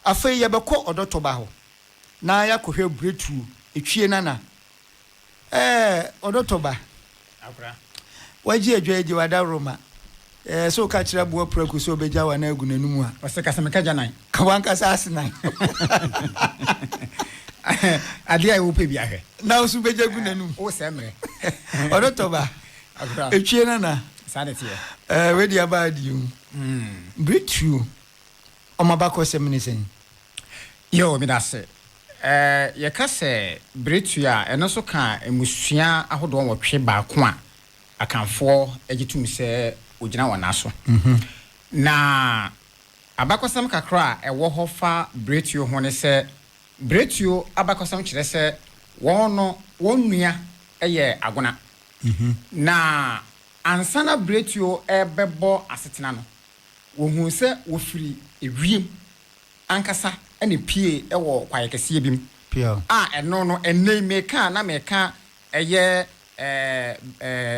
Afei yebekọ odotoba ho. Na ya kohwe bretu etwie nana. Odotoba. Akra. Waji adwaje wada Roma. So ka kira bo praku so beja wa na agu nanum a. O se ka se meka janan. Ka wanka sa asenan. Ade ayi wo pe bi ahwe. Na osu beja agu nanum. O se mre. Odotoba. Akra. Etwie nana. Sa de tie. We dia ba diu. Bretu. O mabako semnisen. Yo mi da se. Ye ka se bretu a eno so ka emusua ahodo wotwe ba ko a akanfoɔ agitum se ogina wana so. Na abakosam kakra a ɛwɔ hɔ fa bretu ho ne se bretu abakosam kyerɛ se wɔn nua ɛyɛ agona. Na ansana bretu ɛbɛbɔ asetena no wohu se wofiri ewiem ankasa ene pie ɛwɔ kwaye kɛseɛ bim pia ɛno no ene meka na meka ɛyɛ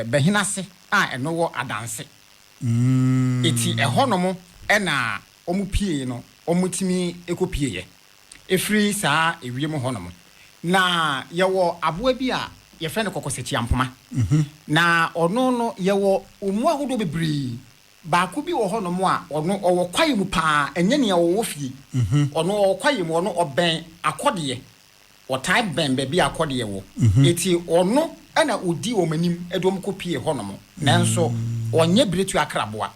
behinase ɛno wɔ adanse eti ɛhɔnom ɛna ɔmu pie no ɔmu timi ekopie ye efiri saa ewiem hɔnom na yɛwɔ aboa bi a yɛfrɛ no kokoseti ampoma na ɔno no yɛwɔ omu ahodo bebree baako bi wɔ hɔnom a ɔno ɔwɔ kwaye mu paa ɛnyɛ ne ɔwɔ fie ɔno ɔwɔ kwaye mu ɔno ɔbɛn akɔdeɛ ɔtai bɛn baabi akɔdeɛ wɔ eti ɔno ɛna odi wɔ manim ɛdɔm kopie hɔnom nanso ɔnyɛ bretu akraboa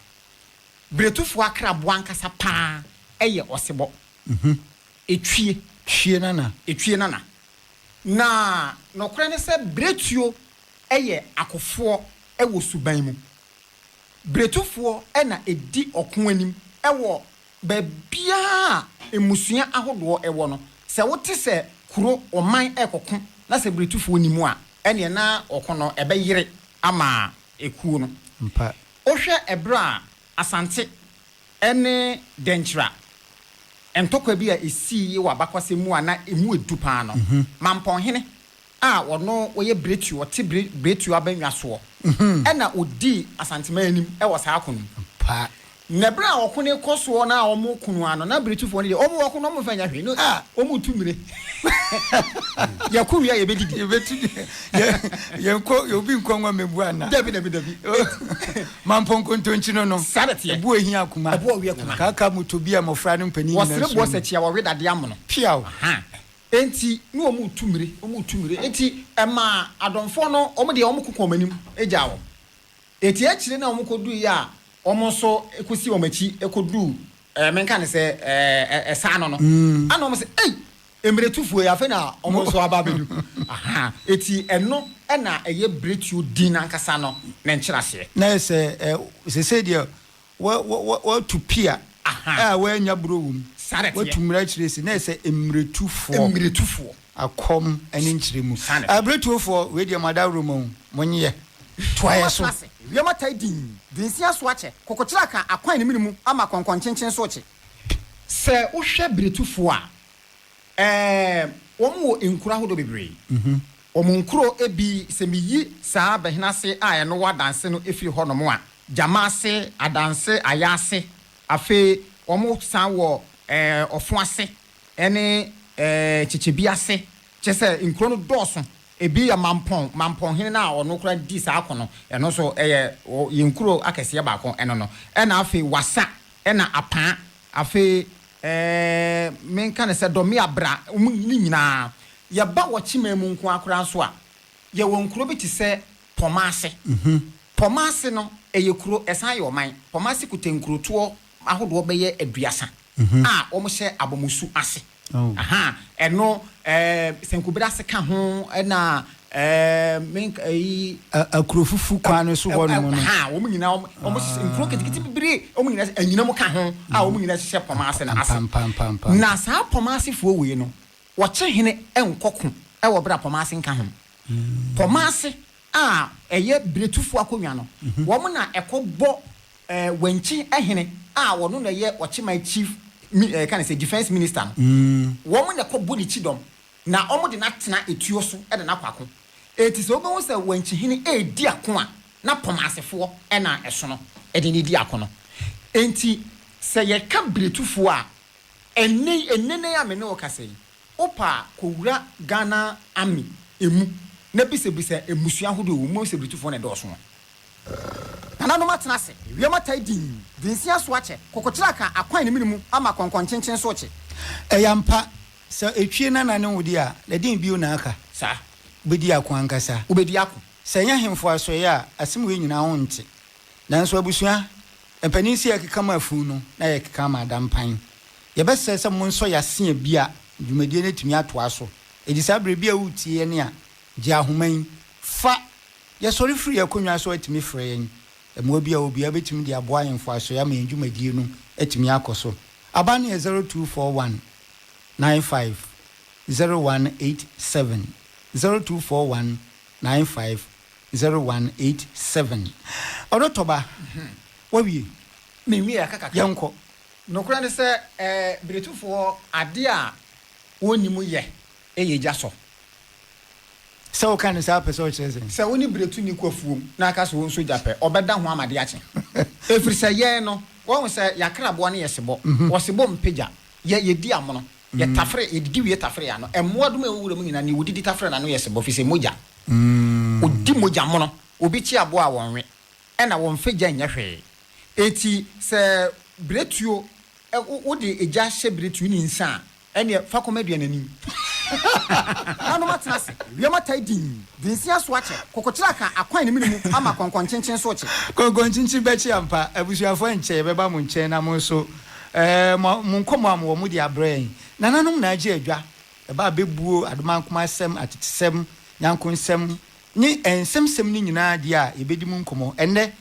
bretufoɔ akraboa nkasa paa ɛyɛ ɔsebɔ etwie nana na nokora ne sɛ bretuo ɛyɛ akofoɔ ɛwɔ suban mu bretufoɔ ɛna edi ɔko anim ɛwɔ baabia emusua ahodoɔ ɛwɔ no sɛ wote sɛ kuro ɔman ɛkɔko na sɛ bretufoɔ nimu a ɛne na ɔko no ɛbɛyere ama ekuo no mpa ohwɛ ɛbra asante ɛne denkyira entokwa bi a esi wɔ abakwase mu a na emu edu paa no mampɔnhene a wɔno wɔyɛ bretu wɔte bretu abanwa soɔ ɛna odi asantema anim ɛwɔ saa kono pa nebra a ɔkone kɔsoɔ na ɔmo kunu ano na bretufoɔ ne de ɔmo wɔko no ɔmo fanya hwe no ɔmo tumire yakuwia yebetudi yenko yobi nkonwa mebu ana dabi mamponko ntonchi no sadete ebu ehia akuma ebu owie akuma kaka mutobi a mofra no mpani nyina wɔsere bɔ sɛtia wɔwe dade am no piaw enti no ɔmo tumire enti ɛma adonfo no ɔmo de ɔmo kokɔ manim egya wɔ eti akyire na ɔmo kodu ya ɔmo so ekosi ɔmo akyi ekodu menka ne sɛ ɛsa no ana ɔmo sɛ emretufo ya fe na ɔmo so aba bedu eti ɛno ɛna ɛyɛ bretu din ankasa no na nkyerɛse na sɛ de wa tupia wa nya browum wa tumra kyerɛse na sɛ emretufo akom ani nkyerɛmu abretufo we de madawro mu monye toaye so wiama tai din sia so akyɛ kokokyera ka akwan ne minimu ama konkonkyenkyen so kye sɛ wohwɛ bretufo a wɔn wɔ nkura hodo bebree wɔn nkuro ebi sɛ miyi saa bɛhinase a ɛno wɔ adanse no efiri hɔ nom a gyamaase adanse ayase afei wɔn san wɔ ɔfo ase ɛne kyekyebi ase kyɛ sɛ nkuro no dɔɔso ebi yɛ mampɔn hene na ɔno kura di saa akɔnɔ ɛno so ɛyɛ yɛ nkuro akɛseɛ baako ɛno no ɛna afei wasa ɛna apaa afei menka ne sɛ dɔme abra ni nyinaa yɛba wɔkyema mu nko akora so a yɛwɔ nkuro bi te sɛ pɔmaase pɔmaase no ɛyɛ kuro ɛsan yɛ ɔman pɔmaase kuta nkurotoɔ ahodoɔ bɛyɛ aduasa a wɔn hyɛ abɔmusu ase ɛno senkubira ase ka ho ɛna menka yi akurofufu kwan no so hɔ no no wɔn nyinaa wɔn nkuro ketekete bibire wɔn nyinaa anyina mu ka ho a wɔn nyinaa hyehyɛ pɔmaase na ase na saa pɔmaase fuo wei no wɔkye hene ɛnkɔko ɛwɔ bra pɔmaase nka ho pɔmaase a ɛyɛ bretufoɔ akonnwa no wɔn na ɛkɔbɔ wɔnkyi ɛhene a wɔn na ɛyɛ ɔkyema chief kan say defense minister no wɔn na ɛkɔbɔ ne kyidɔm na wɔn de na tena etuo so ɛde na kwako eti sɛ wɔn sɛ wɔnkyi hene edi ako a na pɔmaasefoɔ ɛna ɛso no ɛde ne di ako no enti sɛ yɛka bretufoɔ a enne ya me ne o kase opa kowura Ghana Army emu na bisa emusua hodo wo mo se Bretufoɔ na dɔɔso nana no matena se wiema tai din dinsia so ache kokotira ka akwan ne minimu ama konkonkyenkyen so che eyampa se etwie nana ne wodi a na din bio na aka sa bedi akwan kasa obedi ako se nya hemfo Asoeɛ a asem we nyina ho nte nanso abusua empanisi ya kekama afu no na ya kekama adampan ye bese se mo nso ya se bia dwumadie ne tumi atoa so edisa brebi a wutie ne a gye ahoman fa ye sori free akonwa so atimi frɛ yen emo bia obi abetimi de aboa hemfo Asoeɛ ma dwumadie no atimi akoso aba ne 0241 95 0187 0241 95 0187 odotoba wawie menwi akaka yanko nokura ne se Bretufoɔ ade a wonimu ye eyeja so se o kan se apese o kyerese se woni Bretu ni kwafuom na aka so wonso jape obeda ho amade ache efiri se ye no wo se yakrabo ne yesebo wo sebo mpagya ye di amono ye tafre ye didi wie tafre ya no emmoadum ewura mu nyina ne wodidi tafre na no yesebo fi se moja odi moja mono obi chi abo a wonwe na won fagya nya hwe eti se Bretuo wode eja hye Bretu ni nsa ene fa komedua nanim anu matena se wiema tai din dinsia so ache kokotira ka akwan ne minimu ama konkonkyenkyen so che konkonkyenkyen be chi ampa abusuafo enche be ba mo nche na mo so mo nkomo am wo mo di abrain nananom na age adwa e ba bebuo adomankoma asem atetsem nyankonsem ni ensemsem ni nyina dia ebedi mu nkomo enne